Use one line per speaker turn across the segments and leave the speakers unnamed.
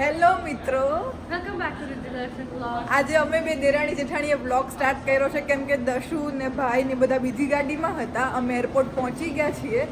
Hello મિત્રો,
welcome back to the દર્શન vlog.
આજે અમે બે દેરાણી જેઠાણીએ વ્લોગ સ્ટાર્ટ કર્યો છે કેમ કે દશુ ને ભાઈ ને બધા બીજી ગાડીમાં હતા. અમે એરપોર્ટ પહોંચી ગયા છીએ.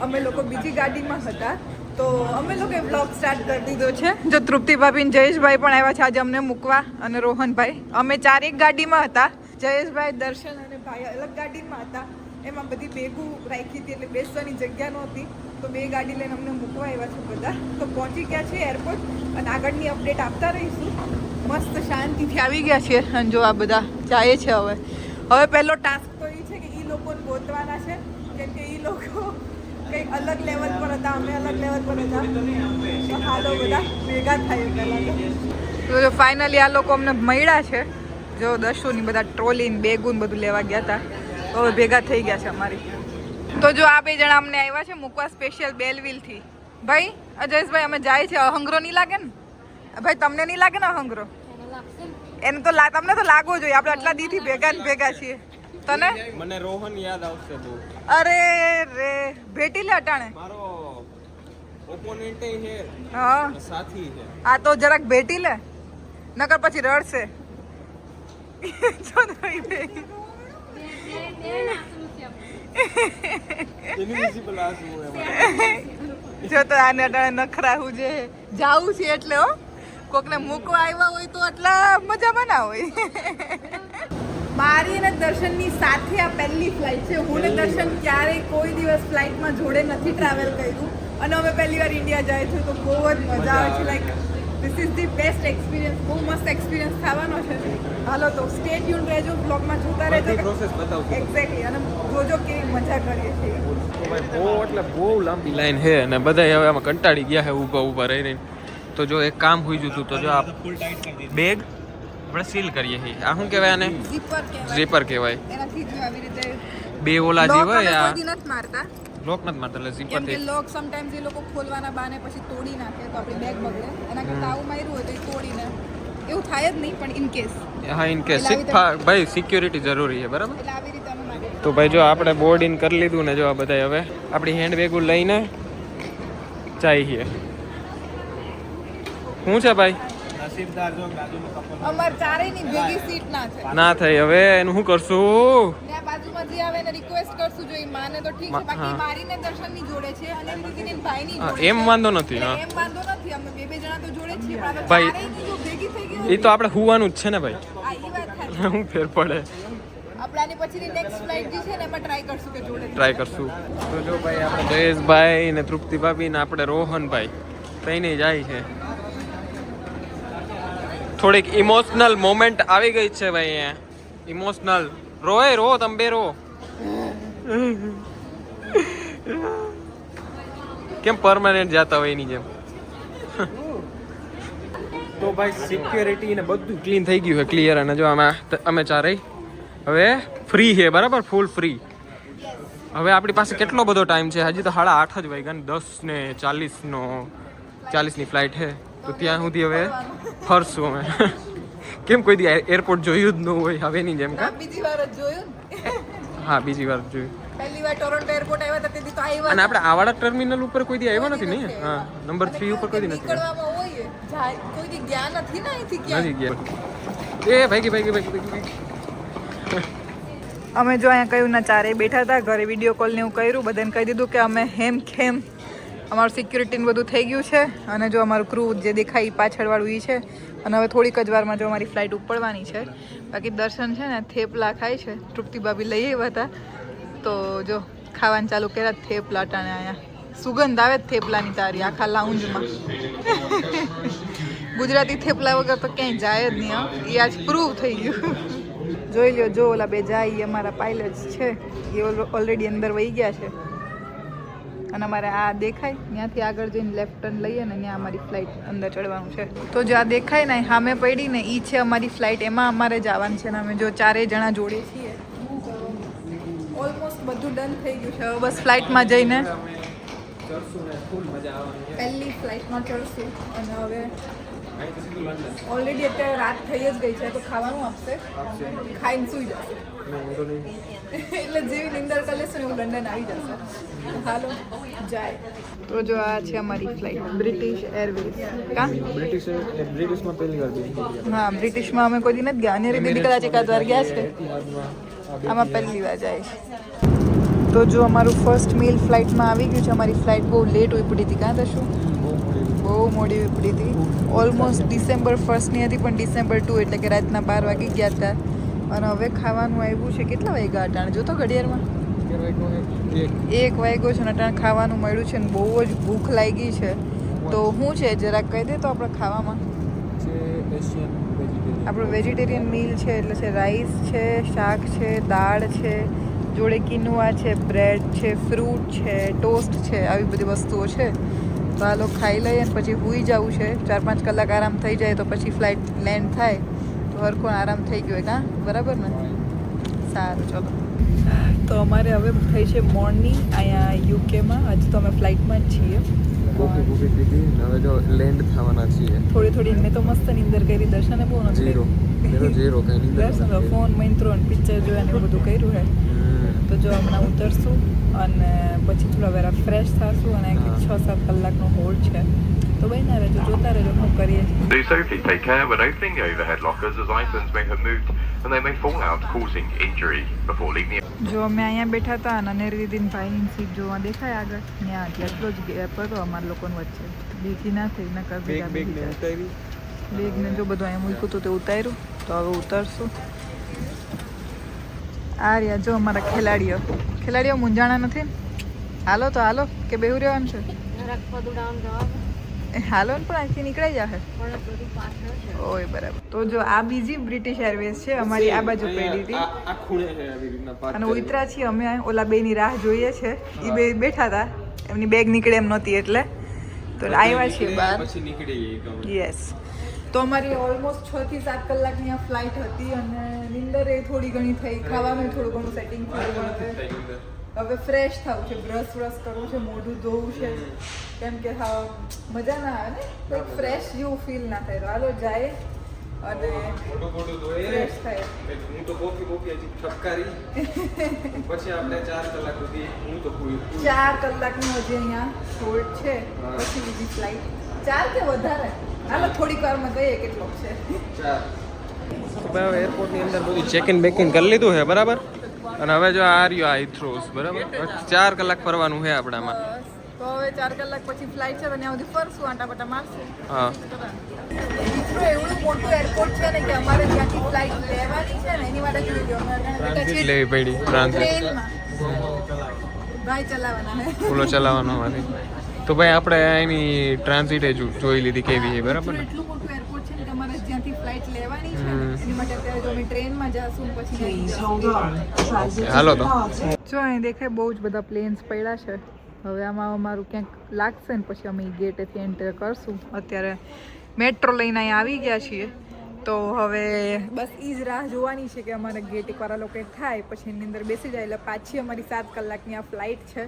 અમે લોકો બીજી ગાડીમાં હતા તો અમે લોકોએ વ્લોગ સ્ટાર્ટ કરી દીધો છે. જો તૃપ્તિ ભાભી ને જયેશભાઈ પણ આવ્યા છે આજે અમને મૂકવા, અને રોહનભાઈ. અમે ચારેક ગાડીમાં હતા. જયેશભાઈ, દર્શન અને ભાઈ અલગ ગાડીમાં હતા. એમાં બધી ભેગું રાખી હતી એટલે બેસવાની જગ્યા નહોતી, તો બે ગાડી લઈને અમને મૂકવા આવ્યા છે બધા. તો પહોંચી ગયા છે એરપોર્ટ અને આગળની અપડેટ આપતા રહીશું. મસ્ત શાંતિથી આવી ગયા છીએ અને જો આ બધા જાય છે. હવે પહેલો ટાસ્ક તો એ છે કે એ લોકોને ગોતવાના છે કેમ કે એ લોકો કંઈક અલગ લેવલ પર હતા, અમે અલગ લેવલ પર હતા. તો હાલો બધા ભેગા થાય પહેલાં તો જો ફાઇનલી આ લોકો અમને મળ્યા છે. જો દશુની બધા ટ્રોલીને બેગુન બધું લેવા ગયા હતા, તો હવે ભેગા થઈ ગયા છે અમારી. તો જો આ બે જણા અમને આવ્યા છે મૂકવા સ્પેશિયલ બેલવીલથી. ભાઈ અજયેશભાઈ, અમે જાય છે. અહંગરો નહીં લાગે ને ભાઈ? તમને નહીં લાગે ને અહંગરો? એને તો તમને તો લાગવો જોઈએ. આપણે આટલા દીથી ભેગા ને ભેગા છીએ. તને?
મને રોહન યાદ આવશે બહુ.
અરે રે, ભેટી લે અટાણે.
મારો ઓપોનેન્ટ છે,
હા
સાથી છે.
આ તો જરાક ભેટી લે, નકર પછી રડશે. જો ભાઈ
ઇનવિઝિબલ આસુ એમાં.
જો તો આને અટાણે નખરાવું છે. જાવું છે એટલે હો, કોકને મૂકવા આવ્યા હોય તો એટલા મજામાં ના હોય. મારી અને દર્શનની સાથે આ પહેલી ફ્લાઇટ છે. હું ને દર્શન ક્યારેય કોઈ દિવસ ફ્લાઇટમાં જોડે નથી ટ્રાવેલ કર્યું અને અમે પહેલી વાર ઇન્ડિયા જાય છે તો બહુ જ મજા આવે છે. Like this is the best experience. બહુ મસ્ત એક્સપિરિયન્સ થવાનો છે. હાલો તો સ્ટે ટ્યુન રહેજો, બ્લોગમાં જોતા રહેજો.
બધી પ્રોસેસ બતાવજો.
એક્ઝેક્ટલી, અને જોજો કેવી મજા કરીએ છીએ.
બહુ એટલે બહુ લાંબી લાઈન છે અને બધા હવે આમાં કંટાળી ગયા છે ઊભા ઊભા રહીને. તો જો એક કામ હોઈ જતું તો જો આ બેગ આપણે સીલ કરીએ છીએ. આ શું કહેવાય આને?
ઝીપર કહેવાય.
ઝીપર કહેવાય.
એનાથી જો આવી રીતે
બે ઓલા જે હોય આ
કોઈ દી નથી મારતા
લોક નથી મારતા, એટલે ઝીપર
કેમ કે
થી.
લોક સમટાઈમ્સ એ લોકો ખોલવાના બાને પછી તોડી નાખે તો આપણી બેગ બગડે. એના કરતાં આવું માર્યું હોય તો એ તોડીને એવું થાય જ નહીં, પણ ઇન કેસ
હા, ઇન કેસ ભાઈ સિક્યોરિટી જરૂરી છે, બરાબર?
એટલે આવી રીતે અમે મારીએ.
તો ભાઈ જો આપણે બોર્ડ ઇન કરી લીધું ને, જો આ બધા હવે આપણી હેન્ડ બેગું લઈને જઈએ. શું છે ભાઈ?
અમાર ચારેયની ભેગી સીટ ના છે.
ના થઈ, હવે એનું શું કરશું?
ને આ બાજુમાં જે આવે એને રિક્વેસ્ટ કરશું. જો ઈ માને તો ઠીક છે, બાકી મારીને દર્શનની જોડે છે અને રીતિને ભાઈની
હા,
જોડે
એમ
છે.
વાંધો નથી. હા,
એમ વાંધો નથી. અમે બે જણા તો જોડે જ છીએ, પણ આ
ભાઈ,
ચારેયની જો ભેગી થઈ ગઈ
એ તો આપણે હુવાનું જ છે ને ભાઈ.
આ ઈ વાત થાય.
શું ફેર પડે?
આપણાની પછીની નેક્સ્ટ ફ્લાઇટ જે છે ને એમાં ટ્રાય કરશું કે જોડે
ટ્રાય કરશું. તો જો ભાઈ આપણે જયેશભાઈ ને તૃપ્તિ ભાભી ને આપણે રોહનભાઈ તઈને જાય છે. થોડીક ઇમોશનલ મોમેન્ટ આવી ગઈ છે ભાઈ અહીંયા. ઇમોશનલ રો તમે બે રો. કેમ પરમાનન્ટ જાતા હોય એની જેમ. તો ભાઈ સિક્યોરિટી ને બધું ક્લીન થઈ ગયું છે, ક્લિયર. અને જો અમે ચારેય હવે ફ્રી છે, બરાબર? ફૂલ ફ્રી. હવે આપણી પાસે કેટલો બધો ટાઈમ છે? હજી તો 8:30 જ વાગ્યા ને 10:40ની ફ્લાઇટ છે. તો ત્યાં સુધી હવે ફરશું અમે. કેમ કોઈ દી એરપોર્ટ જોયું જ ન હોય હવે ની જેમ? કા
બીજી વાર જ જોયું ને.
હા, બીજી વાર જોયું.
પહેલી વાર ટોરોન્ટો એરપોર્ટ આવ્યા હતા તેથી તો આવ્યા.
અને આપણે આવાડા ટર્મિનલ ઉપર કોઈ દી આવ્યા નથી ને? હા, નંબર 3 ઉપર કોઈ દી નથી.
નીકળવામાં હોય જાય, કોઈ દી ગયા નથી ને અહીંથી ક્યાં.
નથી ગયા. એ ભાઈ.
અમે જો અહીંયા કહ્યું ના ચારે બેઠા હતા, ઘરે વિડીયો કોલ ને એવું કર્યું, બધાને કહી દીધું કે અમે ખેમ અમારું સિક્યુરિટીને બધું થઈ ગયું છે. અને જો અમારું ક્રૂ જે દેખાય પાછળવાળું એ છે. અને હવે થોડીક જ વારમાં જો અમારી ફ્લાઇટ ઉપડવાની છે. બાકી દર્શન છે ને થેપલા ખાય છે. તૃપ્તિ ભાભી લઈ આવ્યા હતા તો જો ખાવાનું ચાલુ કર્યા. થેપલા ટાણે અહીંયા સુગંધ આવે જ થેપલાની તારી આખા લાઉન્જમાં. ગુજરાતી થેપલા વગર તો ક્યાંય જાય જ નહીં. એ આજ પ્રૂવ થઈ ગયું. જોઈ લ્યો, જો ઓલા બે જાય એ અમારા પાયલટ છે, એ ઓલરેડી અંદર વહી ગયા છે. અને અમારે આ દેખાય ત્યાંથી આગળ જઈને લેફ્ટ ટર્ન લઈએ ને ત્યાં અમારી ફ્લાઇટ અંદર ચડવાનું છે. તો જો આ દેખાય ને સામે પડી ને એ છે અમારી ફ્લાઇટ, એમાં અમારે જવાનું છે. ને અમે જો ચારેય જણા જોડે છીએ. ઓલમોસ્ટ બધું ડન થઈ ગયું છે. હવે બસ ફ્લાઇટમાં જઈને પહેલી ફ્લાઇટમાં ચડશું અને હવે ઓલરેડી અત્યારે રાત થઈ જ ગઈ છે તો ખાવાનું આપશે ખાઈને સૂઈ જશે એટલે જેવી નિંદર કરી લેશે ને એવું લંડન આવી જશે હાલો જાય તો જો આ છે અમારી ફ્લાઇટ બ્રિટિશ એરવેઝ કા
બ્રિટિશમાં પહેલી વાર
હા બ્રિટિશમાં અમે કોઈ દી નથી ગયા અને દીદી કદાચ એકાદ વાર ગયા છે આમાં પહેલી વાર જાય છે તો જો અમારું ફર્સ્ટ મીલ ફ્લાઇટમાં આવી ગયું છે અમારી ફ્લાઇટ બહુ લેટ ઉપડી હતી કાં થશું બહુ મોડી ઉપડી હતી ઓલમોસ્ટ ડિસેમ્બર 1ની હતી પણ ડિસેમ્બર 2 એટલે કે રાતના 12 વાગી ગયા હતા અને હવે ખાવાનું આવ્યું છે કેટલા વાગ્યા અટાણ જો તો ઘડિયાળમાં 1 વાગ્યો છે ને અટાણ ખાવાનું મળ્યું છે ને બહુ જ ભૂખ લાગી છે તો શું છે જરાક કહી દે તો આપણે ખાવામાં આપણું વેજીટેરિયન મીલ છે એટલે છે રાઈસ છે શાક છે દાળ છે જોડે કિનોઆ છે બ્રેડ છે ફ્રૂટ છે ટોસ્ટ છે આવી બધી વસ્તુઓ છે તો આ લોકો ખાઈ લઈએ અને પછી સૂઈ જવું છે 4-5 કલાક આરામ થઈ જાય તો પછી ફ્લાઇટ લેન્ડ થાય તો હરખો આરામ થઈ ગયો હોય કાં બરાબર ને સારું ચલો તો અમારે હવે થઈ છે મોર્નિંગ અહીંયા યુકેમાં હજી તો અમે ફ્લાઇટમાં જ છીએ
હવે જો લેન્ડ થવાના છીએ
થોડી મેં તો મસ્ત નીંદર કરી દર્શને બહુ નથી
ઝીરો કઈ
દર્શન ફોન મંત્રો અને પિક્ચર જોયા ને એવું બધું કર્યું છે તો જો હમણાં ઉતરશું અને પછી થોડા વેરા ફ્રેશ થશું અને 6-7 કલાકનો હોલ્ડ છે તો બહેના રહેજો જોતા રહેજો શું કરીએ
Do so, please take care when opening the overhead lockers as items may have moved and they may fall out, causing injury before leaving the
જો અમે અહીંયા બેઠા હતા અને અનેર દીદીન ભાઈની સીટ જોવા દેખાય આગળ ત્યાં જેટલો જ ગેપ હતો અમારા લોકોની વચ્ચે બીજી ના થઈ ન કર બેગને જો બધું અહીંયા મૂક્યું હતું તે ઉતાર્યું તો હવે ઉતરશું આ રહ્યા જો અમારા ખેલાડીઓ મૂંઝાણા નથી હાલો તો હાલો કે બેહુ રહેવાનું છે હાલો ને પણ અહીંથી નીકળાઈ જશે ઓય બરાબર તો જો આ બીજી બ્રિટિશ એરવેઝ છે અમારી આ બાજુ પેડી હતી અને ઉતરા છીએ અમે ઓલા બેની રાહ જોઈએ છે એ બે બેઠા હતા એમની બેગ નીકળે એમ નહોતી એટલે તો આવ્યા છીએ બહાર યસ તો અમારી ઓલમોસ્ટ 6 થી 7 કલાકની આ ફ્લાઇટ હતી અને નિંદર એ થોડી ઘણી થઈ ખાવાનું થોડું ઘણું સેટિંગ થયું હવે ફ્રેશ થવું છે બ્રશ કરવું છે મોઢું ધોવું છે કેમ કે હા મજા ના આવે ને કંઈક ફ્રેશ જેવું ફીલ ના થાય હાલો જાય અને ફ્રેશ થાય
હું તો કોફી હજી ઠપકારી પછી આપણે 4 કલાક સુધી હું તો
4 કલાકનું હજી અહીંયા હોલ્ડ છે પછી બીજી ફ્લાઇટ 4 કે વધારે હાલો થોડીક વારમાં ગઈએ કેટલો છે
4 એરપોર્ટની અંદર બધું ચેક ઇન બેકિન કરી લીધું છે બરાબર અને હવે જો આ રહ્યો આ થ્રોસ બરાબર 4 કલાક ફરવાનું છે આપણામાં
તો હવે 4 કલાક પછી ફ્લાઇટ છે તો ત્યાં સુધી ફરશું આંટાપાટા મારશું
હા
મિત્રો એવું મોટું એરપોર્ટ છે ને કે અમારે ત્યાંથી ફ્લાઇટ લેવાની છે ને એની માટે જોઈ લો
ટ્રાન્ઝિટ લેવી પડી ટ્રાન્ઝિટ
ભાઈ ચલાવવાના હે
ફૂલો ચલાવવાનો મારે તો ભાઈ આપણે એની ટ્રાન્ઝિટ જોઈ લીધી કેવી છે બરાબર ને
એટલું મોટું એરપોર્ટ છે ને કે અમારે જ્યાંથી ફ્લાઇટ લેવાની છે ને એની માટે અત્યારે જો અમે ટ્રેનમાં જશું પછી
હાલો તો
જો અહીં દેખાય બહુ જ બધા પ્લેન્સ પડ્યા છે હવે આમાં અમારું ક્યાંક લાગશે ને પછી અમે ગેટેથી એન્ટર કરશું અત્યારે મેટ્રો લઈને અહીં આવી ગયા છીએ તો હવે બસ એ જ રાહ જોવાની છે કે અમારે ગેટ એકવાર લોકો થાય પછી એની અંદર બેસી જાય એટલે પાછી અમારી 7 કલાકની આ ફ્લાઇટ છે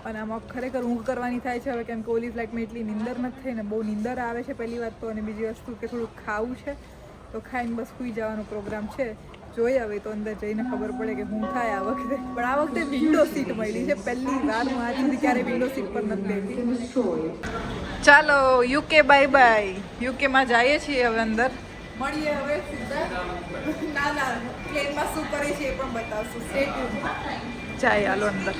અને આમાં ખરેખર ઊંઘ કરવાની થાય છે હવે કેમ કે ઓલી ફ્લાઇટમાં એટલી નીંદર નથી થઈ ને બહુ નીંદર આવે છે પહેલી વાત તો અને બીજી વસ્તુ કે થોડુંક ખાવું છે તો ખાઈને બસ સૂઈ જવાનો પ્રોગ્રામ છે જોઈએ હવે તો અંદર જઈને ખબર પડે કે શું થાય આ વખતે પણ આ વખતે વિન્ડો સીટ મળી છે પહેલી વાર હું આજ સુધી ક્યારે વિન્ડો સીટ પર નથી બેઠી ચાલો યુકે બાય યુકેમાં જઈએ છીએ હવે અંદર મળીએ હવે સીધા ના પ્લેનમાં શું કરે છે એ પણ બતાવશું સ્ટેટ જાય હાલો અંદર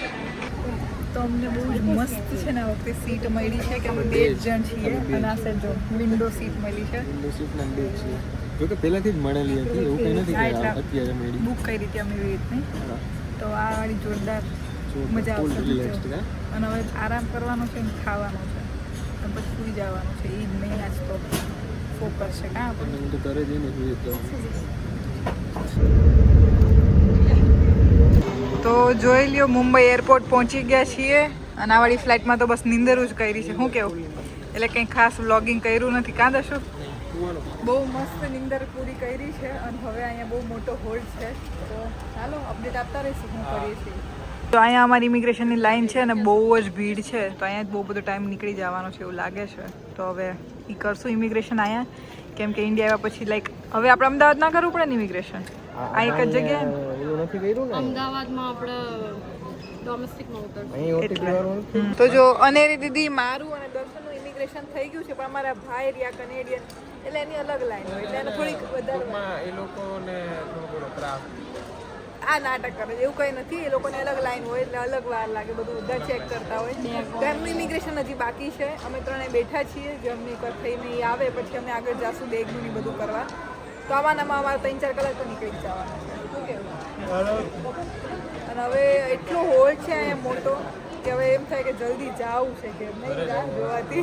તો અમને બહુ જ મસ્ત છે ને આ વખતે સીટ મળી છે કે અમે 2 જણ છીએ અને આ સાઈડ જો વિન્ડો સીટ મળી છે
જો કે પહેલાથી જ મળેલી હતી એવું કંઈ નથી કે અત્યારે મળી
બુક કરી હતી અમે એવી રીતની તો આ વાળી જોરદાર મજા આવશે અને હવે આરામ કરવાનો છે અને ખાવાનો છે અને પછી સૂઈ જવાનું છે એ જ મેઇન આજ તો ફોકસ છે કાં આપણે
હું તો ઘરે જઈને જોઈએ
તો જોઈ લ્યો મુંબઈ એરપોર્ટ પહોંચી ગયા છીએ અને આ વાળી ફ્લાઇટમાં તો બસ નીંદર જ કરી છે શું કેવું એટલે કંઈ ખાસ વ્લોગિંગ કર્યું નથી કાં દશું બહુ મસ્ત નીંદર પૂરી કરી છે અને હવે અહીંયા બહુ મોટો હોલ્ડ છે તો ચાલો અપડેટ આપતા રહીશું શું કરીએ છીએ તો અહીંયા અમારી ઇમિગ્રેશનની લાઈન છે અને બહુ જ ભીડ છે તો અહીંયા જ બહુ બધો ટાઈમ નીકળી જવાનો છે એવું લાગે છે તો હવે એ કરશું ઇમિગ્રેશન અહીંયા, કેમ કે ઇન્ડિયા આવ્યા પછી લાઈક હવે આપણે અમદાવાદ ના કરવું પડે ને ઇમિગ્રેશન, આ એક જ જગ્યાએ
એવું નથી કર્યું ને
અમદાવાદમાં આપણે ડોમેસ્ટિકમાં ઉતરશું.
અહીં ઓટીપી વાળું નથી.
તો જો અનેરી દીદી મારું અને દર્શનનું ઇમિગ્રેશન થઈ ગયું છે, પણ અમારા ભાઈ રહ્યા કનેડિયન એટલે એની અલગ લાઈન હોય એટલે એને થોડીક વધારે
ટૂંકમાં એ લોકોને થોડો ઘણો ત્રાસ.
આ નાટક કરે છે, એવું કંઈ નથી. એ લોકોને અલગ લાઈન હોય એટલે અલગ વાર લાગે, બધું બધા ચેક કરતા હોય. તો એમનું ઇમિગ્રેશન હજી બાકી છે. અમે ત્રણે બેઠા છીએ, જે અમને એકવાર થઈને એ આવે પછી અમે આગળ જાશું બેગનું ને બધું કરવા. તો આવાનામાં અમારે 3-4 કલાક તો નીકળી જ જવાના છે. શું કહેવું? અને હવે એટલો હોલ છે અહીંયા મોટો કે હવે એમ થાય કે જલ્દી જાવું છે કે નહીં રાહ જોવાતી.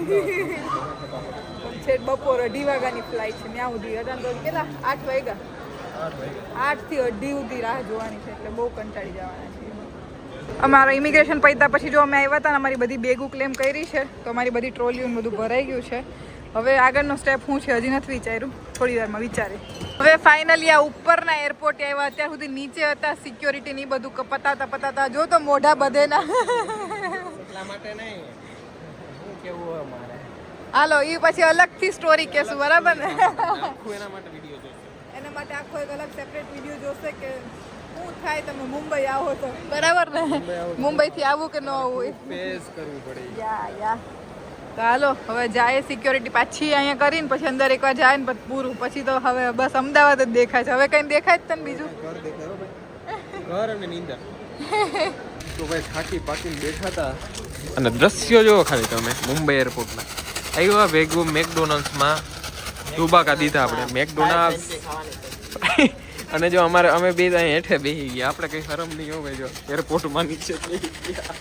પણ છે બપોર 2:30 વાગ્યાની ફ્લાઇટ છે, ત્યાં સુધી અઢાર કેટલા 8 વાગ્યા 8 થી 2:30 સુધી રાહ જોવાની છે, એટલે બહુ કંટાળી જવાના છે. અમારા ઇમિગ્રેશન પૈતા પછી જો અમે આવ્યા હતા ને અમારી બધી બેગો ક્લેમ કરી છે, તો અમારી બધી ટ્રોલીઓ બધું ભરાઈ ગયું છે. હવે આગળનો સ્ટેપ શું છે હજી નથી વિચાર્યું, થોડી વારમાં વિચારી. હવે ફાઇનલી આ ઉપરના એરપોર્ટ આવ્યા, અત્યાર સુધી નીચે હતા સિક્યોરિટી ની બધું પતાતા જો તો મોઢા બધેના.
એટલા માટે નહીં, શું કેવું અમારે
હાલો એ પછી અલગથી સ્ટોરી કહેશું, બરાબર ને?
આખું એના માટે વિડીયો જોઈશે.
એના માટે આખો એક અલગ સેપરેટ વિડીયો જોશે કે શું થાય તમે મુંબઈ આવો તો, બરાબર ને? મુંબઈથી આવું કે ન આવું
ફેસ કરવું પડે.
યા તો હાલો હવે જાય સિક્યોરિટી પાછી અહીંયા કરીને પછી અંદર એકવાર જાય ને પછી પૂરું, પછી તો હવે બસ અમદાવાદ જ દેખાય છે. હવે કંઈ દેખાય જ તને બીજું?
ઘર દેખાય ભાઈ, ઘર અને નીંદર. તો ભાઈ થાકી પાકીને બેઠા હતા અને દ્રશ્યો જોવો ખાલી તમે મુંબઈ એરપોર્ટના. આવ્યા ભેગું મેકડોનલ્ડ્સમાં દુબાકા દીધા આપણે મેકડોનલ્ડ્સ. અને જો અમે બે ત્યાં હેઠે બેસી ગયા, આપણે કઈ શરમ નહીં હોય જો એરપોર્ટમાં નીચે બેસી ગયા.